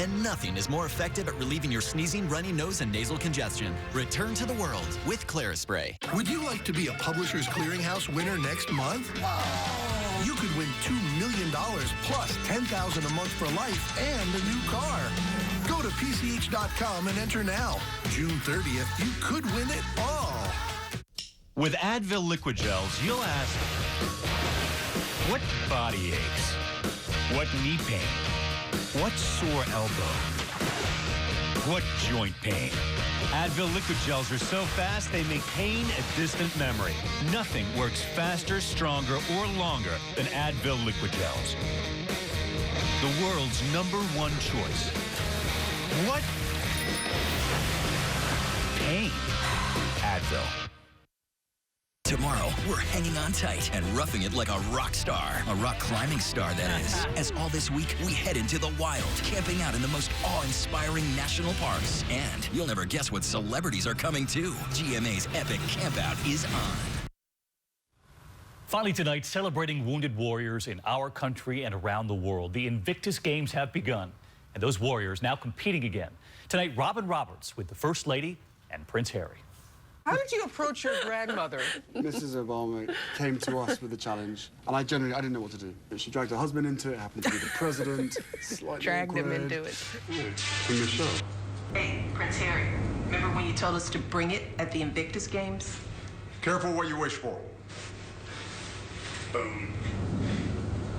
And nothing is more effective at relieving your sneezing, runny nose, and nasal congestion. Return to the world with Clarispray. Would you like to be a Publishers Clearinghouse winner next month? You could win $2 million plus $10,000 a month for life and a new car. Go to PCH.com and enter now. June 30th, you could win it all. With Advil Liquid Gels, you'll ask, what body aches? What knee pain? What sore elbow? What joint pain? Advil Liquid Gels are so fast, they make pain a distant memory. Nothing works faster, stronger, or longer than Advil Liquid Gels. The world's #1 choice. What? Pain. Advil. Tomorrow, we're hanging on tight and roughing it like a rock star. A rock climbing star, that is. As all this week, we head into the wild, camping out in the most awe-inspiring national parks. And you'll never guess what celebrities are coming too. GMA's epic campout is on. Finally tonight, celebrating wounded warriors in our country and around the world. The Invictus Games have begun, and those warriors now competing again. Tonight, Robin Roberts with the First Lady and Prince Harry. How did you approach your grandmother? Mrs. Obama came to us with the challenge, and I didn't know what to do. She dragged her husband into it, happened to be the president. Dragged him into it. In the show. Hey, Prince Harry, remember when you told us to bring it at the Invictus Games? Careful what you wish for. Boom.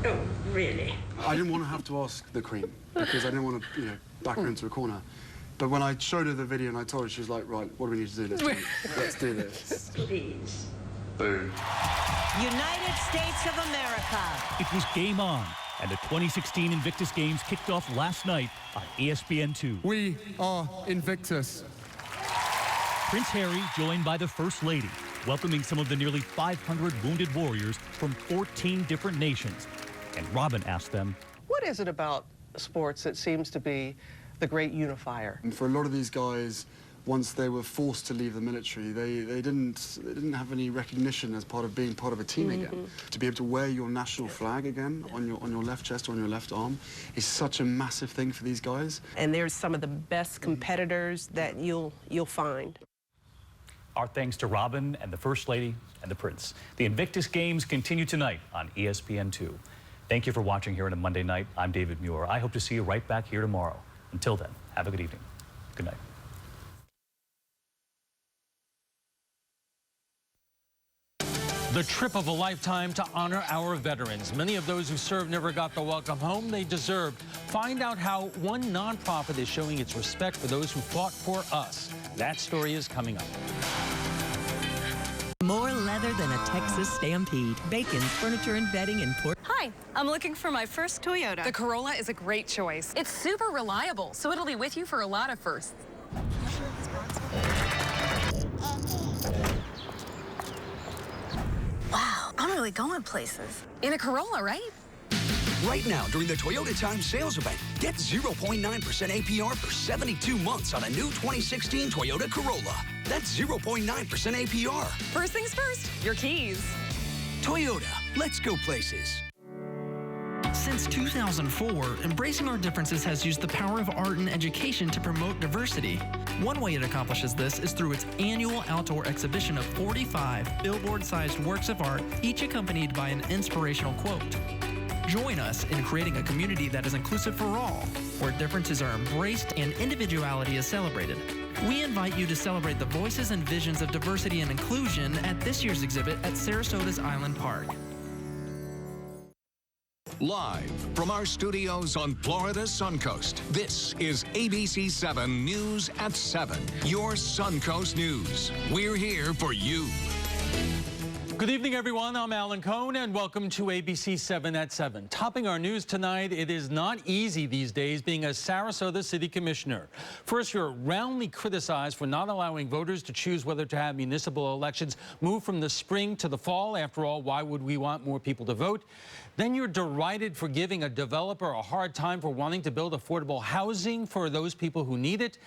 Oh, really? I didn't want to have to ask the Queen, because I didn't want to, back her into a corner. But when I showed her the video and I told her, she was like, right, what do we need to do? Let's do this. Please. Boom. United States of America. It was game on, and the 2016 Invictus Games kicked off last night on ESPN2. We are Invictus. Prince Harry joined by the First Lady, welcoming some of the nearly 500 wounded warriors from 14 different nations. And Robin asked them, What is it about sports that seems to be the great unifier? And for a lot of these guys, once they were forced to leave the military, they didn't have any recognition as being part of a team again. To be able to wear your national flag again on your left chest or on your left arm is such a massive thing for these guys. And there's some of the best competitors that you'll find. our thanks to Robin and the First Lady and the Prince. The Invictus Games continue tonight on ESPN2. Thank you for watching here on a Monday night. I'm David Muir. I hope to see you right back here tomorrow. Until then, have a good evening. Good night. The trip of a lifetime to honor our veterans. Many of those who served never got the welcome home they deserved. Find out how one nonprofit is showing its respect for those who fought for us. That story is coming up. More leather than a Texas Stampede. Bacon's Furniture and Bedding in Port. Hi, I'm looking for my first Toyota. The Corolla is a great choice. It's super reliable, so it'll be with you for a lot of firsts. Wow, I'm really going places. In a Corolla, right? Right now, during the Toyota Time Sales Event, get 0.9% APR for 72 months on a new 2016 Toyota Corolla. That's 0.9% APR. First things first, your keys. Toyota, let's go places. Since 2004, Embracing Our Differences has used the power of art and education to promote diversity. One way it accomplishes this is through its annual outdoor exhibition of 45 billboard-sized works of art, each accompanied by an inspirational quote. Join us in creating a community that is inclusive for all, where differences are embraced and individuality is celebrated. We invite you to celebrate the voices and visions of diversity and inclusion at this year's exhibit at Sarasota's Island Park. Live from our studios on Florida's Suncoast, this is ABC 7 News at 7, your Suncoast News. We're here for you. Good evening, everyone. I'm Alan Cohn, and welcome to ABC 7 at 7. Topping our news tonight, it is not easy these days being a Sarasota City Commissioner. First, you're roundly criticized for not allowing voters to choose whether to have municipal elections move from the spring to the fall. After all, why would we want more people to vote? Then you're derided for giving a developer a hard time for wanting to build affordable housing for those people who need it.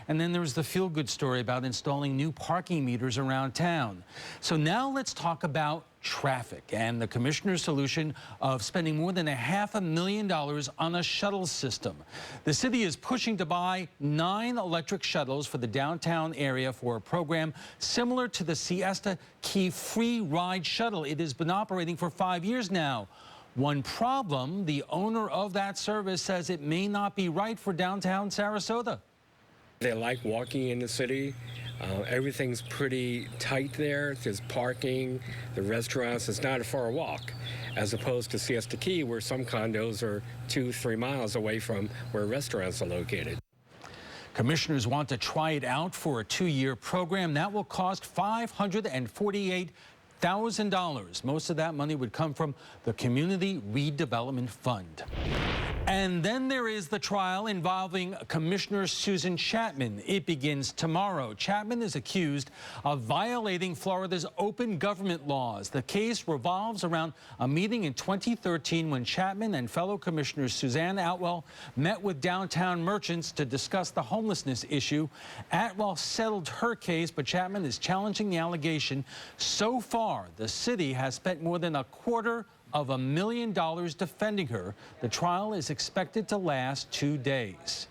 And then there's the feel-good story about installing new parking meters around town. So now let's talk about traffic and the commissioner's solution of spending more than $500,000 on a shuttle system. The city is pushing to buy 9 electric shuttles for the downtown area for a program similar to the Siesta Key free ride shuttle. It has been operating for 5 years now. One problem, the owner of that service says it may not be right for downtown Sarasota. They like walking in the city. Everything's pretty tight there. There's parking, the restaurants. It's not a far walk, as opposed to Siesta Key, where some condos are 2-3 miles away from where restaurants are located. Commissioners want to try it out for a 2-year program that will cost $548,000. Most of that money would come from the Community Redevelopment Fund. And then there is the trial involving Commissioner Susan Chatman. It begins tomorrow. Chatman is accused of violating Florida's open government laws. The case revolves around a meeting in 2013 when Chatman and fellow Commissioners Suzanne Atwell met with downtown merchants to discuss the homelessness issue. Atwell settled her case, but Chatman is challenging the allegation. So far, the city has spent more than $250,000 defending her. The trial is expected to last 2 days.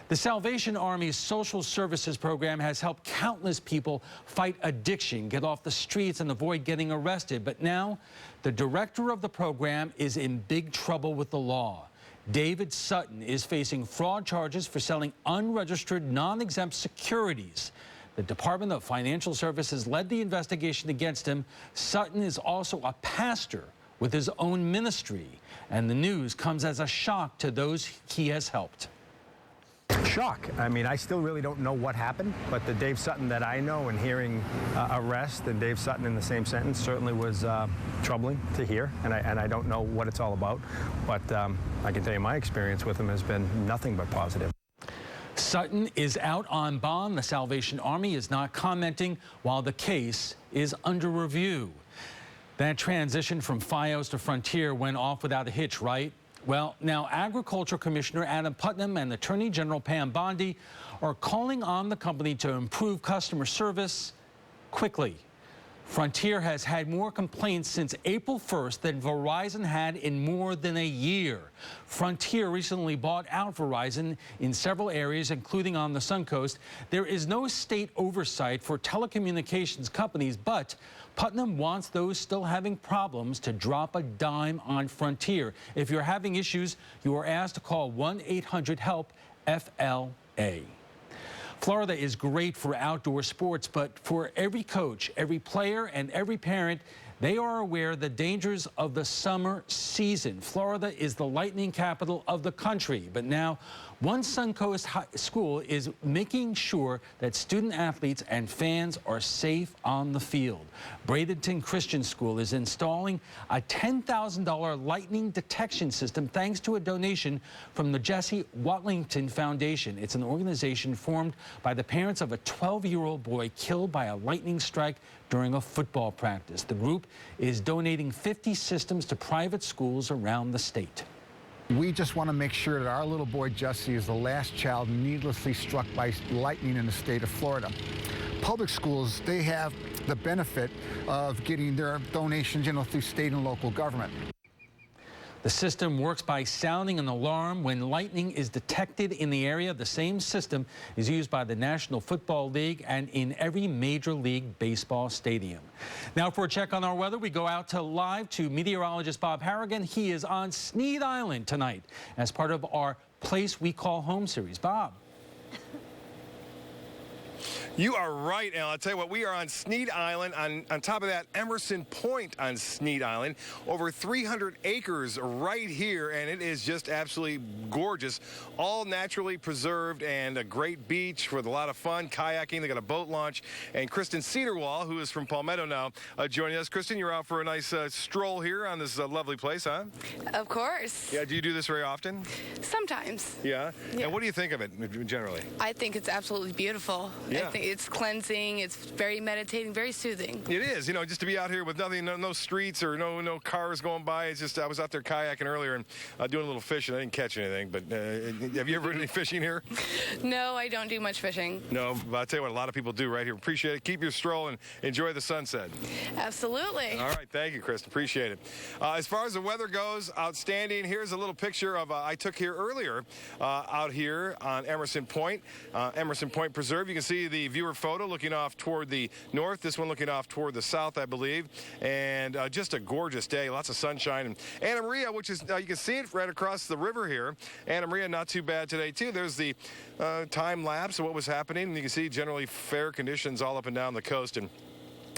The Salvation Army's social services program has helped countless people fight addiction, get off the streets, and avoid getting arrested. But now, the director of the program is in big trouble with the law. David Sutton is facing fraud charges for selling unregistered, non-exempt securities. The Department of Financial Services led the investigation against him. Sutton is also a pastor with his own ministry, and the news comes as a shock to those he has helped. Shock. I mean, I still really don't know what happened, but the Dave Sutton that I know, and hearing arrest and Dave Sutton in the same sentence certainly was troubling to hear, and I don't know what it's all about, but I can tell you my experience with him has been nothing but positive. Sutton is out on bond. The Salvation Army is not commenting while the case is under review. That transition from FiOS to Frontier went off without a hitch, right? Well, now Agriculture Commissioner Adam Putnam and Attorney General Pam Bondi are calling on the company to improve customer service quickly. Frontier has had more complaints since April 1st than Verizon had in more than a year. Frontier recently bought out Verizon in several areas, including on the Suncoast. There is no state oversight for telecommunications companies, but Putnam wants those still having problems to drop a dime on Frontier. If you're having issues, you are asked to call 1-800-HELP-FLA. Florida is great for outdoor sports, but for every coach, every player, and every parent, they are aware of the dangers of the summer season. Florida is the lightning capital of the country, but now one Suncoast school is making sure that student athletes and fans are safe on the field. Bradenton Christian School is installing a $10,000 lightning detection system thanks to a donation from the Jesse Watlington Foundation. It's an organization formed by the parents of a 12-year-old boy killed by a lightning strike during a football practice. The group is donating 50 systems to private schools around the state. We just want to make sure that our little boy Jesse is the last child needlessly struck by lightning in the state of Florida. Public schools, they have the benefit of getting their donations, through state and local government. The system works by sounding an alarm when lightning is detected in the area. The same system is used by the National Football League and in every Major League Baseball stadium. Now for a check on our weather, we go out live to meteorologist Bob Harrigan. He is on Sneed Island tonight as part of our Place We Call Home series. Bob. You are right, Al. I'll tell you what, we are on Sneed Island. On top of that, Emerson Point on Sneed Island. Over 300 acres right here, and it is just absolutely gorgeous. All naturally preserved and a great beach with a lot of fun, kayaking. They got a boat launch. And Kristen Cedarwall, who is from Palmetto now, joining us. Kristen, you're out for a nice stroll here on this lovely place, huh? Of course. Yeah, do you do this very often? Sometimes. Yeah? And what do you think of it, generally? I think it's absolutely beautiful. Yeah. It's cleansing. It's very meditating, very soothing. It is, you know, just to be out here with nothing, no streets or no cars going by. It's just, I was out there kayaking earlier and doing a little fishing. I didn't catch anything, but have you ever done any fishing here? No, I don't do much fishing. No, but I'll tell you what, a lot of people do right here. Appreciate it. Keep your stroll and enjoy the sunset. Absolutely. All right, thank you, Kristen. Appreciate it. As far as the weather goes, outstanding. Here's a little picture of I took here earlier out here on Emerson Point Preserve. You can see the viewer photo looking off toward the north. This one looking off toward the south, I believe. And just a gorgeous day. Lots of sunshine. And Anna Maria, which is, you can see it right across the river here. Anna Maria, not too bad today, too. There's the time lapse of what was happening. And you can see generally fair conditions all up and down the coast. And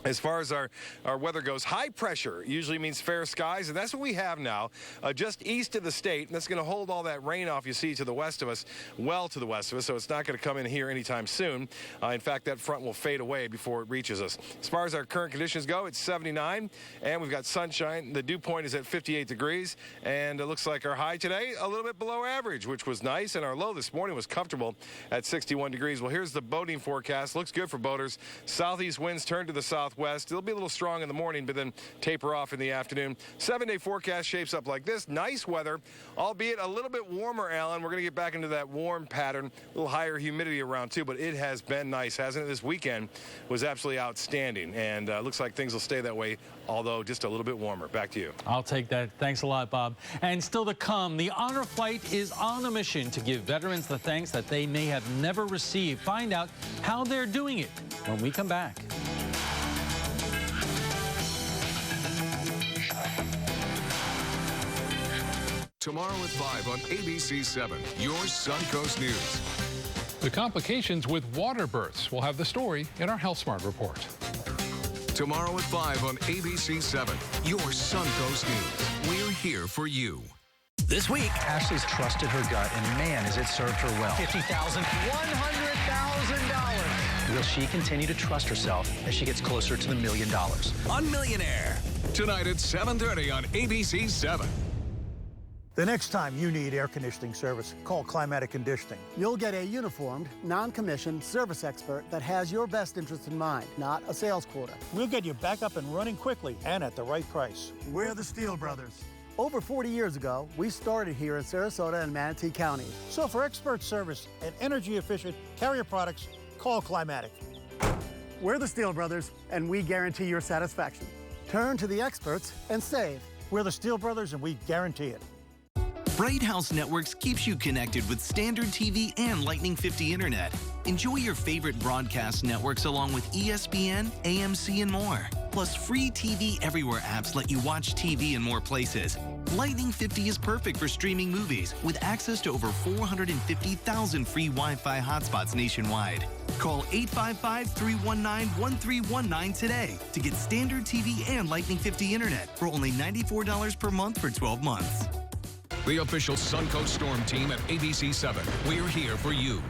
as far as our weather goes, high pressure usually means fair skies, and that's what we have now just east of the state. And that's going to hold all that rain off you see to the west of us, well to the west of us, so it's not going to come in here anytime soon. In fact, that front will fade away before it reaches us. As far as our current conditions go, it's 79, and we've got sunshine. The dew point is at 58 degrees, and it looks like our high today a little bit below average, which was nice, and our low this morning was comfortable at 61 degrees. Well, here's the boating forecast. Looks good for boaters. Southeast winds turn to the southwest. It'll be a little strong in the morning, but then taper off in the afternoon. 7-day forecast shapes up like this. Nice weather, albeit a little bit warmer, Alan. We're going to get back into that warm pattern. A little higher humidity around, too, but it has been nice, hasn't it? This weekend was absolutely outstanding, and looks like things will stay that way, although just a little bit warmer. Back to you. I'll take that. Thanks a lot, Bob. And still to come, the Honor Flight is on a mission to give veterans the thanks that they may have never received. Find out how they're doing it when we come back. Tomorrow at 5 on ABC 7, your Suncoast News. The complications with water births. We'll have the story in our Health Smart report. Tomorrow at 5 on ABC 7, your Suncoast News. We're here for you. This week, Ashley's trusted her gut, and man, has it served her well. $50,000, $100,000. Will she continue to trust herself as she gets closer to the $1 million? On Millionaire. Tonight at 7:30 on ABC 7. The next time you need air conditioning service, call Climatic Conditioning. You'll get a uniformed, non-commissioned service expert that has your best interest in mind, not a sales quota. We'll get you back up and running quickly and at the right price. We're the Steel Brothers. Over 40 years ago, we started here in Sarasota and Manatee County. So for expert service and energy-efficient Carrier products, call Climatic. We're the Steel Brothers, and we guarantee your satisfaction. Turn to the experts and save. We're the Steel Brothers, and we guarantee it. Bright House Networks keeps you connected with standard TV and Lightning 50 Internet. Enjoy your favorite broadcast networks along with ESPN, AMC, and more. Plus, free TV Everywhere apps let you watch TV in more places. Lightning 50 is perfect for streaming movies with access to over 450,000 free Wi-Fi hotspots nationwide. Call 855-319-1319 today to get standard TV and Lightning 50 Internet for only $94 per month for 12 months. The official Suncoast Storm team at ABC 7. We're here for you.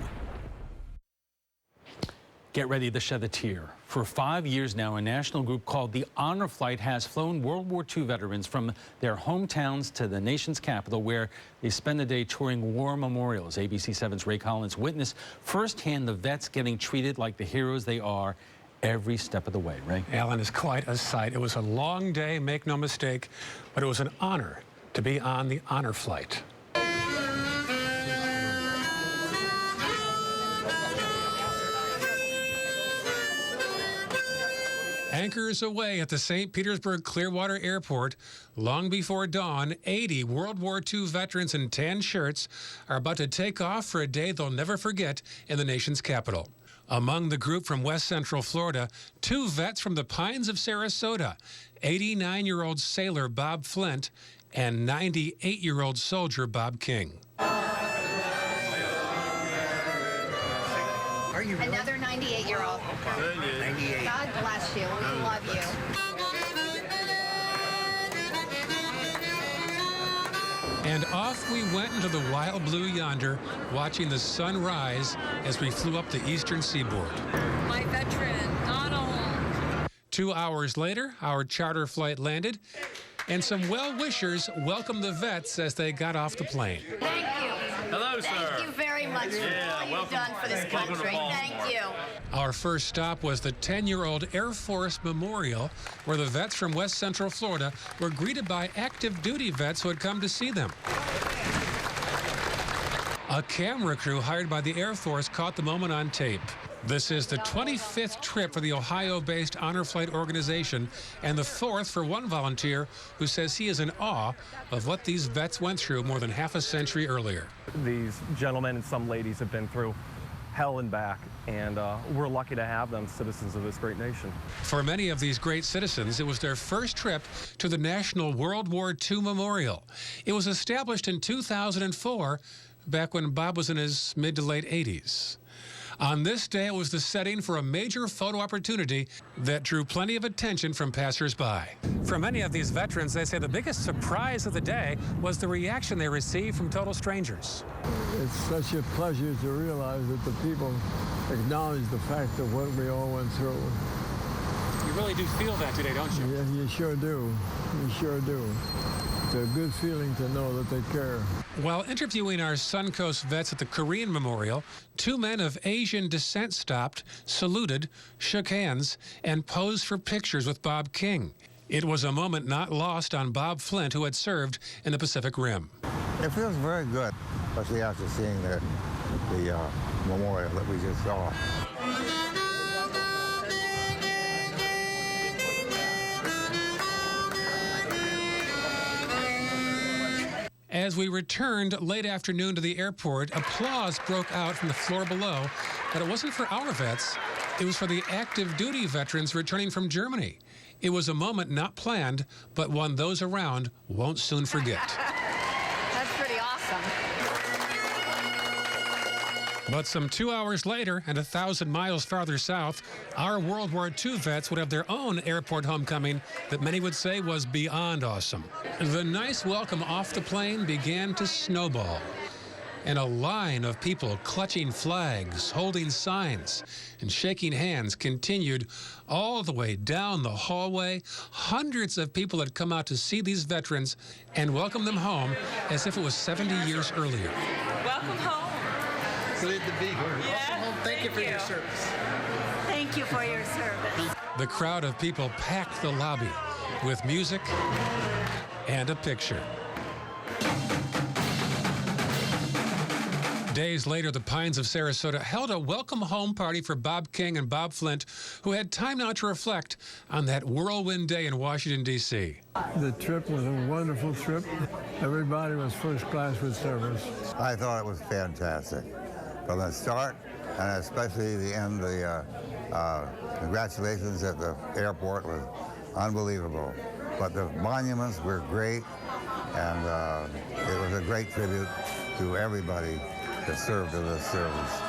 Get ready to shed a tear. For 5 years now, a national group called the Honor Flight has flown World War II veterans from their hometowns to the nation's capital, where they spend the day touring war memorials. ABC 7's Ray Collins witnessed firsthand the vets getting treated like the heroes they are every step of the way. Ray? Alan, is quite a sight. It was a long day, make no mistake, but it was an honor to be on the Honor Flight. Anchors away at the St. Petersburg Clearwater Airport. Long before dawn, 80 World War II veterans in tan shirts are about to take off for a day they'll never forget in the nation's capital. Among the group from West Central Florida, 2 vets from the Pines of Sarasota, 89-year-old sailor Bob Flint and 98-year-old soldier Bob King. Are you really? Another 98-year-old. 98. God bless you. We love you. And off we went into the wild blue yonder, watching the sun rise as we flew up the eastern seaboard. My veteran, Donald. 2 hours later, our charter flight landed, and some well-wishers welcomed the vets as they got off the plane. Thank you. Hello, sir. Thank you very very much for all you've done for this country. Thank you. Our first stop was the 10-year-old Air Force Memorial, where the vets from West Central Florida were greeted by active duty vets who had come to see them. A camera crew hired by the Air Force caught the moment on tape. This is the 25th trip for the Ohio-based Honor Flight organization and the 4th for one volunteer who says he is in awe of what these vets went through more than half a century earlier. These gentlemen and some ladies have been through hell and back, and we're lucky to have them, citizens of this great nation. For many of these great citizens, it was their first trip to the National World War II Memorial. It was established in 2004, back when Bob was in his mid to late 80s. On this day, it was the setting for a major photo opportunity that drew plenty of attention from passers-by. For many of these veterans, they say the biggest surprise of the day was the reaction they received from total strangers. It's such a pleasure to realize that the people acknowledge the fact of what we all went through. You really do feel that today, don't you? Yeah, you sure do. You sure do. It's a good feeling to know that they care. While interviewing our Suncoast vets at the Korean Memorial, two men of Asian descent stopped, saluted, shook hands, and posed for pictures with Bob King. It was a moment not lost on Bob Flint, who had served in the Pacific Rim. It feels very good, especially after seeing the memorial that we just saw. As we returned late afternoon to the airport, applause broke out from the floor below, but it wasn't for our vets. It was for the active duty veterans returning from Germany. It was a moment not planned, but one those around won't soon forget. That's pretty awesome. But some 2 hours later, and 1,000 miles farther south, our World War II vets would have their own airport homecoming that many would say was beyond awesome. The nice welcome off the plane began to snowball, and a line of people clutching flags, holding signs, and shaking hands continued all the way down the hallway. Hundreds of people had come out to see these veterans and welcome them home as if it was 70 years earlier. Welcome home. Good to be here. Yeah. Thank you for your service. Thank you for your service. The crowd of people packed the lobby with music and a picture. Days later, the Pines of Sarasota held a welcome home party for Bob King and Bob Flint, who had time now to reflect on that whirlwind day in Washington, D.C. The trip was a wonderful trip. Everybody was first class with service. I thought it was fantastic. From the start, and especially the end, the congratulations at the airport was unbelievable. But the monuments were great, and it was a great tribute to everybody that served in this service.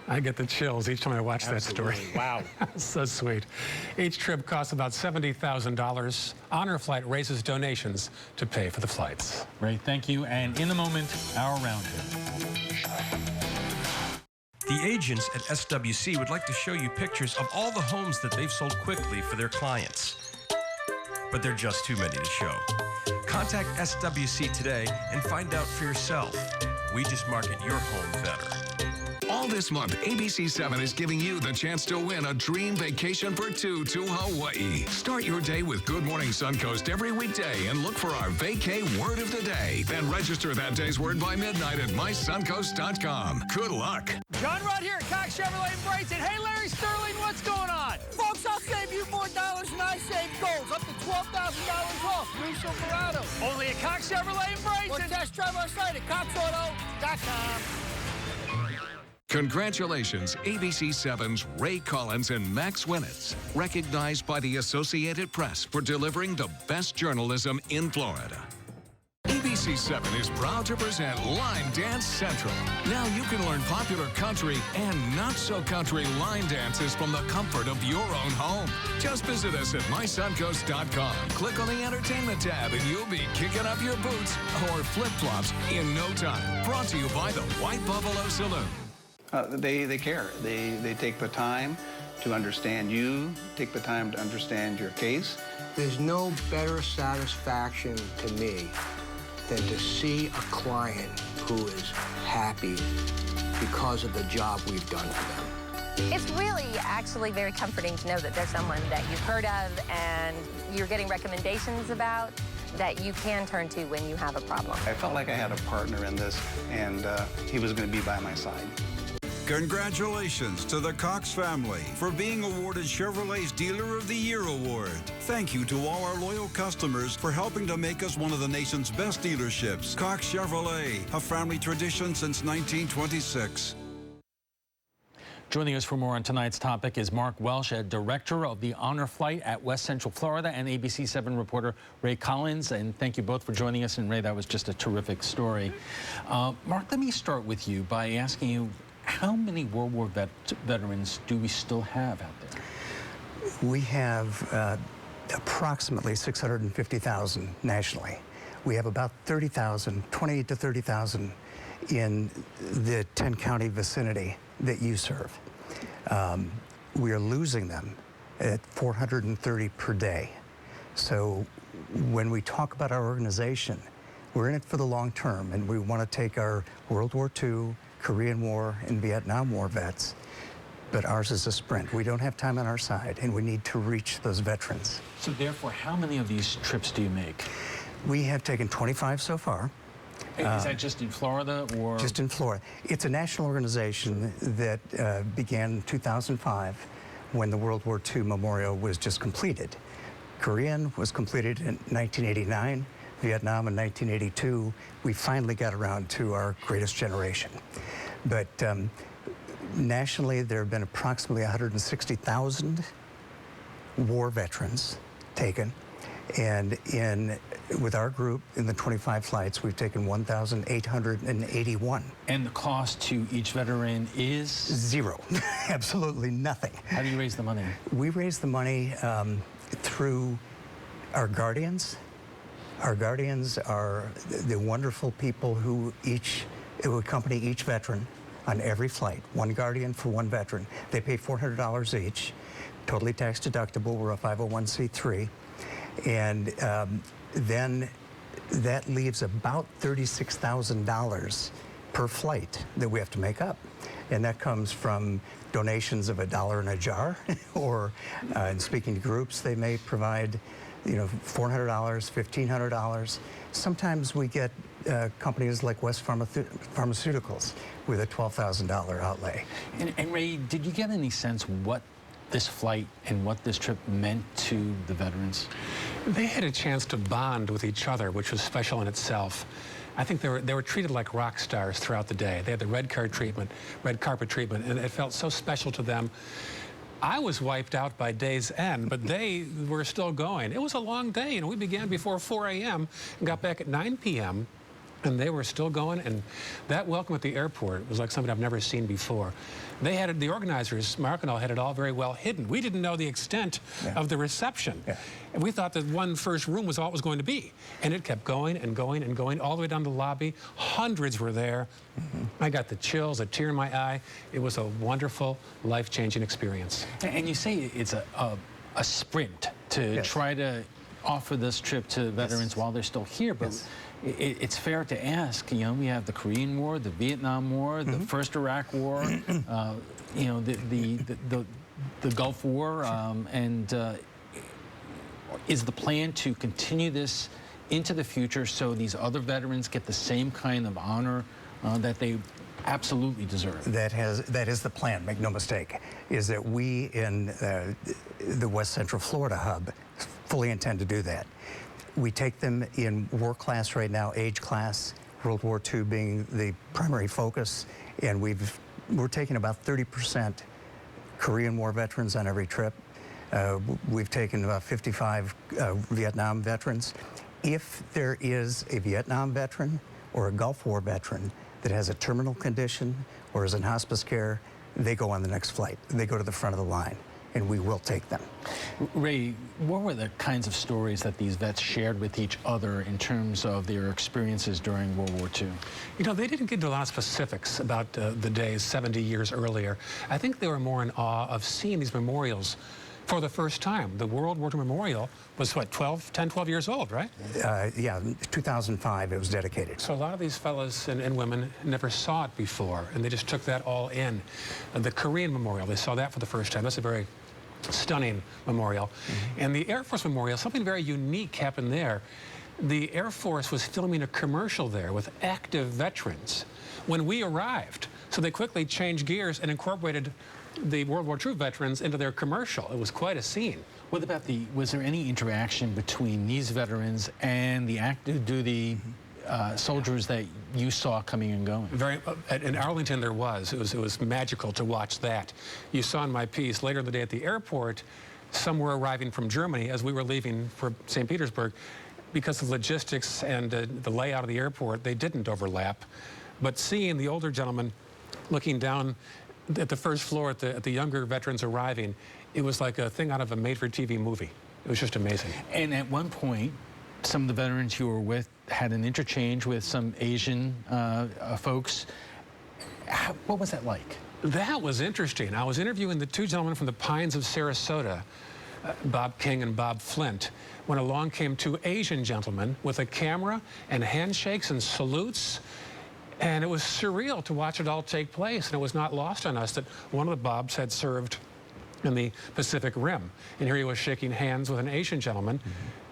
I get the chills each time I watch that story. Wow. So sweet. Each trip costs about $70,000. Honor Flight raises donations to pay for the flights. Ray, thank you. And in a moment, our roundtable. The agents at SWC would like to show you pictures of all the homes that they've sold quickly for their clients. But they're just too many to show. Contact SWC today and find out for yourself. We just market your home better. All this month, ABC7 is giving you the chance to win a dream vacation for two to Hawaii. Start your day with Good Morning Suncoast every weekday and look for our vacay word of the day. Then register that day's word by midnight at mysuncoast.com. Good luck. John Rudd here at Cox Chevrolet in Brighton. Hey, Larry Sterling, what's going on? Folks, I'll save you more dollars than I save gold. Up to $12,000 off. New Silverado. Only at Cox Chevrolet in Brighton. Or test drive our site at coxauto.com. Congratulations, ABC7's Ray Collins and Max Winnitz, recognized by the Associated Press for delivering the best journalism in Florida. ABC7 is proud to present Line Dance Central. Now you can learn popular country and not-so-country line dances from the comfort of your own home. Just visit us at mysuncoast.com. Click on the Entertainment tab and you'll be kicking up your boots or flip-flops in no time. Brought to you by the White Buffalo Saloon. They care. They take the time to understand you, take the time to understand your case. There's no better satisfaction to me than to see a client who is happy because of the job we've done for them. It's really actually very comforting to know that there's someone that you've heard of and you're getting recommendations about that you can turn to when you have a problem. I felt like I had a partner in this, and he was going to be by my side. Congratulations to the Cox family for being awarded Chevrolet's Dealer of the Year award. Thank you to all our loyal customers for helping to make us one of the nation's best dealerships. Cox Chevrolet, a family tradition since 1926. Joining us for more on tonight's topic is Mark Welsh, director of the Honor Flight at West Central Florida, and ABC 7 reporter Ray Collins. And thank you both for joining us. And Ray, that was just a terrific story. Mark, let me start with you by asking you, how many World War veterans do we still have out there? We have approximately 650,000 nationally. We have about 30,000, 28 to 30,000 in the 10-county vicinity that you serve. We are losing them at 430 per day. So when we talk about our organization, we're in it for the long term, and we want to take our World War II, Korean War, and Vietnam War vets, but ours is a sprint. We don't have time on our side, and we need to reach those veterans. So therefore, how many of these trips do you make? We have taken 25 so far. Is that just in Florida, or? Just in Florida. It's a national organization that began in 2005 when the World War II Memorial was just completed. Korean was completed in 1989, Vietnam in 1982. We finally got around to our greatest generation. But nationally, there have been approximately 160,000 war veterans taken. And with our group, in the 25 flights, we've taken 1,881. And the cost to each veteran is? Zero. Absolutely nothing. How do you raise the money? We raise the money through our guardians. Our guardians are the wonderful people who accompany each veteran on every flight. One guardian for one veteran. They pay $400 each, totally tax deductible. We're a 501c3. And then that leaves about $36,000 per flight that we have to make up. And that comes from donations of $1 in a jar, or in speaking to groups, they may provide, $400, $1,500. Sometimes we get companies like West Pharmaceuticals with a $12,000 outlay. And Ray, did you get any sense what this flight and what this trip meant to the veterans? They had a chance to bond with each other, which was special in itself. I think they were treated like rock stars throughout the day. They had the red carpet treatment, and it felt so special to them. I was wiped out by day's end, but they were still going. It was a long day, we began before 4 a.m. and got back at 9 p.m. And they were still going, and that welcome at the airport was like something I've never seen before. They had it, the organizers, Mark and I, had it all very well hidden. We didn't know the extent of the reception. And we thought that one first room was all it was going to be. And it kept going and going and going all the way down to the lobby. Hundreds were there. I got the chills, a tear in my eye. It was a wonderful, life-changing experience. And you say it's a sprint to try to offer this trip to veterans while they're still here, but it's fair to ask, we have the Korean War, the Vietnam War, the first Iraq War, the Gulf War, and is the plan to continue this into the future so these other veterans get the same kind of honor that they absolutely deserve? That is the plan, make no mistake, is that we in the West Central Florida hub fully intend to do that. We take them in war class right now, age class, World War II being the primary focus, and we're taking about 30% Korean War veterans on every trip. We've taken about 55 Vietnam veterans. If there is a Vietnam veteran or a Gulf War veteran that has a terminal condition or is in hospice care, they go on the next flight. They go to the front of the line. and we will take them. Ray, what were the kinds of stories that these vets shared with each other in terms of their experiences during World War II? You know, they didn't get into a lot of specifics about the days 70 years earlier. I think they were more in awe of seeing these memorials for the first time. The World War II Memorial was, what, 10, 12 years old, right? Yeah, 2005 it was dedicated. So a lot of these fellas and women never saw it before, and they just took that all in. The Korean Memorial, they saw that for the first time. That's a very stunning memorial. And the Air Force Memorial, something very unique happened there. The Air Force was filming a commercial there with active veterans when we arrived. So they quickly changed gears and incorporated the World War II veterans into their commercial. It was quite a scene. What about was there any interaction between these veterans and the active duty soldiers that you saw coming and going? In Arlington there was. It was magical to watch that. You saw in my piece later in the day at the airport, some were arriving from Germany as we were leaving for St. Petersburg. Because of logistics and the layout of the airport, they didn't overlap. But seeing the older gentleman looking down at the first floor at the younger veterans arriving, it was like a thing out of a made-for-TV movie. It was just amazing. And at one point, some of the veterans you were with had an interchange with some Asian folks. What was that like? That was interesting. I was interviewing the two gentlemen from the Pines of Sarasota, Bob King and Bob Flint, when along came two Asian gentlemen with a camera and handshakes and salutes. And it was surreal to watch it all take place, and it was not lost on us that one of the Bobs had served in the Pacific Rim, and here he was shaking hands with an Asian gentleman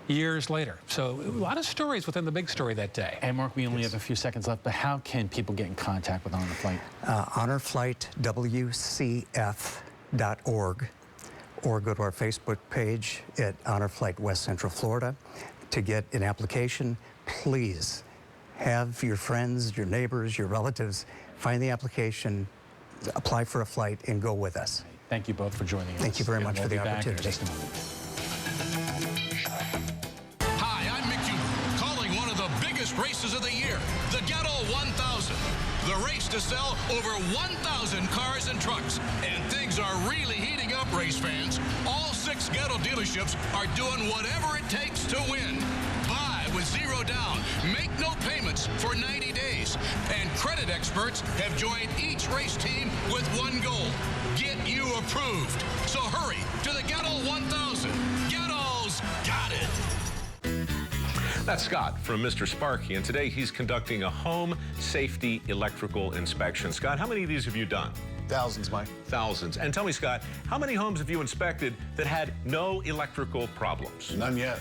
years later. So a lot of stories within the big story that day. And Mark, we only have a few seconds left, but how can people get in contact with Honor Flight? HonorFlightWCF.org, or go to our Facebook page at Honor Flight West Central Florida. To get an application, please have your friends, your neighbors, your relatives find the application, apply for a flight, and go with us. Thank you both for joining us. Thank you very much for the opportunity. Just a moment. Hi, I'm Mick Huber, calling one of the biggest races of the year, the Ghetto 1000. The race to sell over 1,000 cars and trucks. And things are really heating up, race fans. All 6 Ghetto dealerships are doing whatever it takes to win. Buy with 0 down. Make no payments for 90 days. And credit experts have joined each race team with one goal: get you approved. So hurry to the Ghetto 1000. Ghettos got it. That's Scott from Mr. Sparky, and today he's conducting a home safety electrical inspection. Scott, how many of these have you done? Thousands, Mike. Thousands. And tell me, Scott, how many homes have you inspected that had no electrical problems? None yet.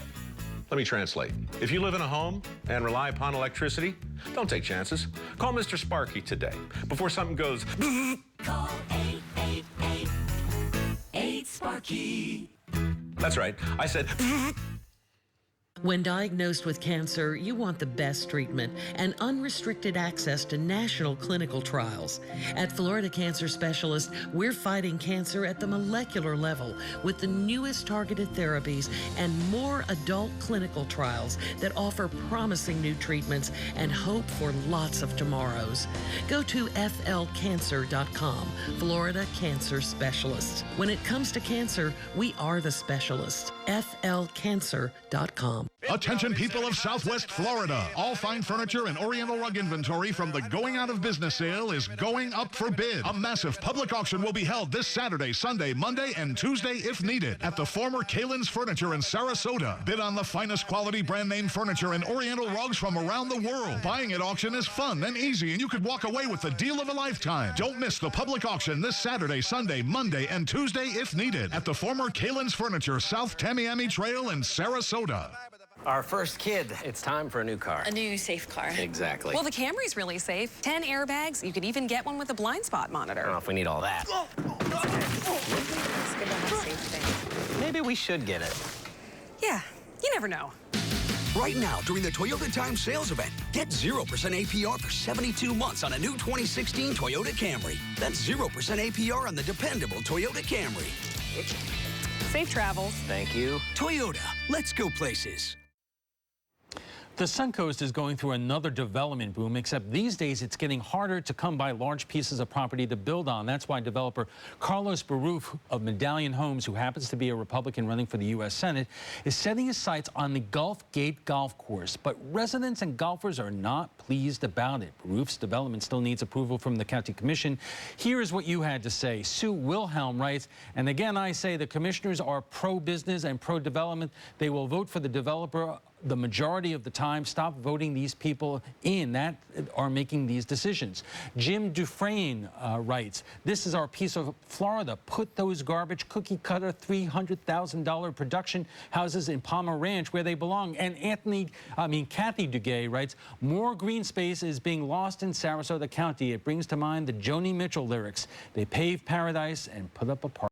Let me translate. If you live in a home and rely upon electricity, don't take chances. Call Mr. Sparky today before something goes. Call 888-8-SPARKY. That's right. I said. When diagnosed with cancer, you want the best treatment and unrestricted access to national clinical trials. At Florida Cancer Specialists, we're fighting cancer at the molecular level with the newest targeted therapies and more adult clinical trials that offer promising new treatments and hope for lots of tomorrows. Go to flcancer.com, Florida Cancer Specialists. When it comes to cancer, we are the specialists. flcancer.com. Attention people of Southwest Florida. All fine furniture and Oriental rug inventory from the Going Out of Business sale is going up for bid. A massive public auction will be held this Saturday, Sunday, Monday, and Tuesday if needed at the former Kalin's Furniture in Sarasota. Bid on the finest quality brand name furniture and Oriental rugs from around the world. Buying at auction is fun and easy, and you could walk away with the deal of a lifetime. Don't miss the public auction this Saturday, Sunday, Monday, and Tuesday if needed at the former Kalin's Furniture, South Tamiami Trail in Sarasota. Our first kid. It's time for a new car. A new safe car. Exactly. Well, the Camry's really safe. 10 airbags. You could even get one with a blind spot monitor. I don't know if we need all that. Maybe we should get it. Yeah, you never know. Right now, during the Toyota Time Sales Event, get 0% APR for 72 months on a new 2016 Toyota Camry. That's 0% APR on the dependable Toyota Camry. Safe travels. Thank you. Toyota, let's go places. The Suncoast is going through another development boom, except these days it's getting harder to come by large pieces of property to build on. That's why developer Carlos Baruf of Medallion Homes, who happens to be a Republican running for the U.S. Senate, is setting his sights on the Gulf Gate Golf Course. But residents and golfers are not pleased about it. Baruf's development still needs approval from the County Commission. Here is what you had to say. Sue Wilhelm writes, and again I say the commissioners are pro-business and pro-development. They will vote for the developer the majority of the time. Stop voting these people in that are making these decisions. Jim Dufresne writes, this is our piece of Florida. Put those garbage cookie cutter $300,000 production houses in Palmer Ranch where they belong. And Kathy Duguay writes, more green space is being lost in Sarasota County. It brings to mind the Joni Mitchell lyrics. They paved paradise and put up a park.